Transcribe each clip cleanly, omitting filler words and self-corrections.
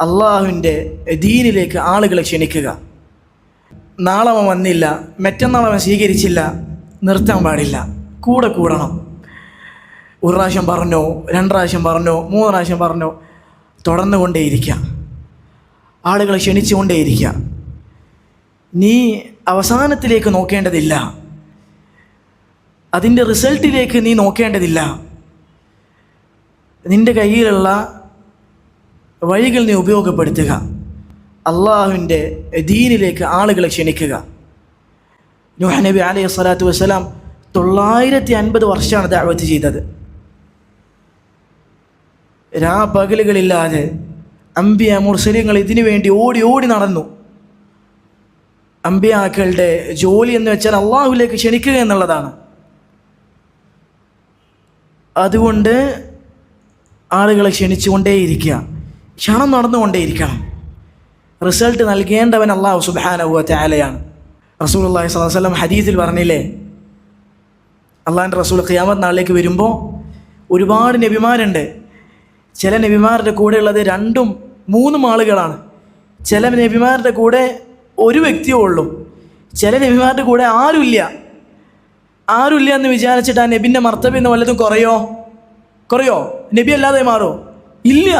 അള്ളാഹുവിൻ്റെ ദീനിലേക്ക് ആളുകളെ ക്ഷണിക്കുക. നാളെ അവൻ വന്നില്ല, മറ്റന്നാൾ അവൻ സ്വീകരിച്ചില്ല, നിർത്താൻ പാടില്ല, കൂടെ കൂടണം. ഒരു പ്രാവശ്യം പറഞ്ഞോ, 2 പ്രാവശ്യം പറഞ്ഞോ, 3 പ്രാവശ്യം പറഞ്ഞോ, തുടർന്നു കൊണ്ടേയിരിക്കുക, ആളുകളെ ക്ഷണിച്ചുകൊണ്ടേയിരിക്കുക. നീ അവസാനത്തിലേക്ക് നോക്കേണ്ടതില്ല, അതിൻ്റെ റിസൾട്ടിലേക്ക് നീ നോക്കേണ്ടതില്ല. നിൻ്റെ കയ്യിലുള്ള വഴികൾ നീ ഉപയോഗപ്പെടുത്തുക, അള്ളാഹുവിൻ്റെ ദീനിലേക്ക് ആളുകളെ ക്ഷണിക്കുക. നൂഹ് നബി അലൈഹി സ്വലാത്തു വസ്സലാം 950 വർഷമാണ് ദഅവത്ത് ചെയ്തത്. പകലുകളില്ലാതെ അംബിയ മുർസലീങ്ങൾ ഇതിനു വേണ്ടി ഓടി ഓടി നടന്നു. അംബിയാക്കളുടെ ജോലി എന്ന് വെച്ചാൽ അള്ളാഹുവിലേക്ക് ക്ഷണിക്കുക എന്നുള്ളതാണ്. അതുകൊണ്ട് ആളുകളെ ക്ഷണിച്ചുകൊണ്ടേയിരിക്കുക, ക്ഷണം നടന്നുകൊണ്ടേയിരിക്കണം. റിസൾട്ട് നൽകേണ്ടവൻ അള്ളാഹു സുബ്ഹാനഹു വ തആലയാണ്. റസൂലുള്ളാഹി സ്വല്ലല്ലാഹു അലൈഹി വസല്ലം ഹദീസിൽ പറഞ്ഞില്ലേ, അള്ളാഹിൻ്റെ റസൂൽ ഖിയാമത്ത് നാളിലേക്ക് വരുമ്പോൾ ഒരുപാട് നബിമാരുണ്ട്. ചില നബിമാരുടെ കൂടെ ഉള്ളത് 2ഉം 3ഉം ആളുകളാണ്. ചില നബിമാരുടെ കൂടെ ഒരു വ്യക്തിയേ ഉള്ളൂ. ചില നബിമാരുടെ കൂടെ ആരുമില്ല എന്ന് വിചാരിച്ചിട്ട് ആ നബിൻ്റെ മർത്തബ എന്ന് വല്ലതും കുറയോ? നബി അല്ലാതെ മാറോ? ഇല്ല.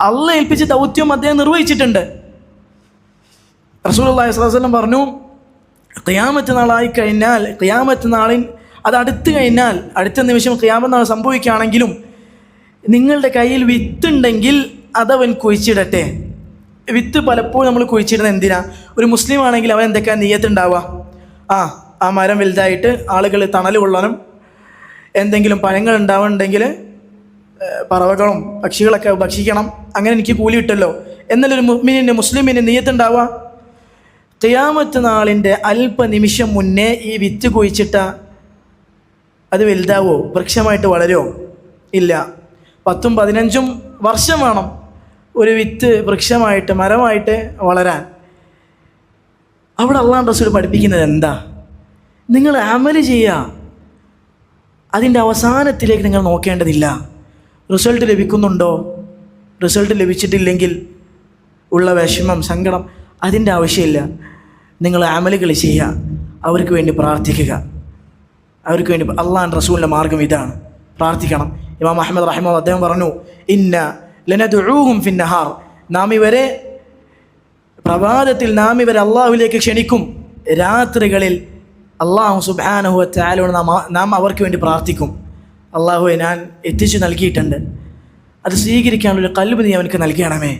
അള്ളാഹ് ഏൽപ്പിച്ച ദൗത്യം അദ്ദേഹം നിർവഹിച്ചിട്ടുണ്ട്. റസൂലുള്ളാഹി സ്വല്ലല്ലാഹു അലൈഹി വസല്ലം പറഞ്ഞു, ഖിയാമത്ത് നാളായി കഴിഞ്ഞാൽ, ഖിയാമത്ത് നാളിൻ അത് അടുത്ത് കഴിഞ്ഞാൽ, അടുത്ത നിമിഷം ഖിയാമത്ത് നാൾ സംഭവിക്കുകയാണെങ്കിലും നിങ്ങളുടെ കയ്യിൽ വിത്തുണ്ടെങ്കിൽ അതവൻ കുഴിച്ചിടട്ടെ. വിത്ത് പലപ്പോഴും നമ്മൾ കുഴിച്ചിടുന്നത് എന്തിനാ? ഒരു മുസ്ലിം ആണെങ്കിൽ അവൻ എന്തൊക്കെയാണ് നിയ്യത്തുണ്ടാവുക? ആ മരം വലുതായിട്ട് ആളുകൾ തണൽ കൊള്ളാനും, എന്തെങ്കിലും പഴങ്ങൾ ഉണ്ടാവുന്നുണ്ടെങ്കിൽ പറവകളും പക്ഷികളൊക്കെ ഭക്ഷിക്കണം, അങ്ങനെ എനിക്ക് കൂലി കിട്ടല്ലോ എന്നല്ലൊരു മുസ്ലിമിന് നിയ്യത്തുണ്ടാവുക. ഖിയാമത്ത് നാളിൻ്റെ അല്പനിമിഷം മുന്നേ ഈ വിത്ത് കുഴിച്ചിട്ട അത് വലുതാവോ? വൃക്ഷമായിട്ട് വളരുമോ? ഇല്ല. 10ഉം 15ഉം വർഷം വേണം ഒരു വിത്ത് വൃക്ഷമായിട്ട്, മരമായിട്ട് വളരാൻ. അവിടെ അല്ലാഹുവിൻ്റെ റസൂൽ പഠിപ്പിക്കുന്നത് എന്താ? നിങ്ങൾ അമൽ ചെയ്യുക, അതിൻ്റെ അവസാനത്തിലേക്ക് നിങ്ങൾ നോക്കേണ്ടതില്ല. റിസൾട്ട് ലഭിക്കുന്നുണ്ടോ? റിസൾട്ട് ലഭിച്ചിട്ടില്ലെങ്കിൽ ഉള്ള വിഷമം, സങ്കടം, അതിൻ്റെ ആവശ്യമില്ല. നിങ്ങൾ അമലുകൾ ചെയ്യുക, അവർക്ക് വേണ്ടി പ്രാർത്ഥിക്കുക, അവർക്ക് വേണ്ടി. അള്ളാഹുവിൻ്റെ റസൂലിൻ്റെ മാർഗം ഇതാണ്, പ്രാർത്ഥിക്കണം. ഇമാം അഹ്മദ് റഹിമഹുല്ലാഹ് അദ്ദേഹം പറഞ്ഞു, ഇന്ന ലനദുഊഹും ഫിന്നഹാർ, നാം ഇവരെ പ്രഭാതത്തിൽ അള്ളാഹുവിലേക്ക് ക്ഷണിക്കും, രാത്രികളിൽ അള്ളാഹു സുബ്ഹാനഹു വ തആലയോട് നാം അവർക്ക് വേണ്ടി പ്രാർത്ഥിക്കും. അള്ളാഹുവെ, ഞാൻ എത്തിച്ചു നൽകിയിട്ടുണ്ട്, അത് സ്വീകരിക്കാനുള്ള ഖൽബ് നീ അവനക്ക് നൽകണമേ.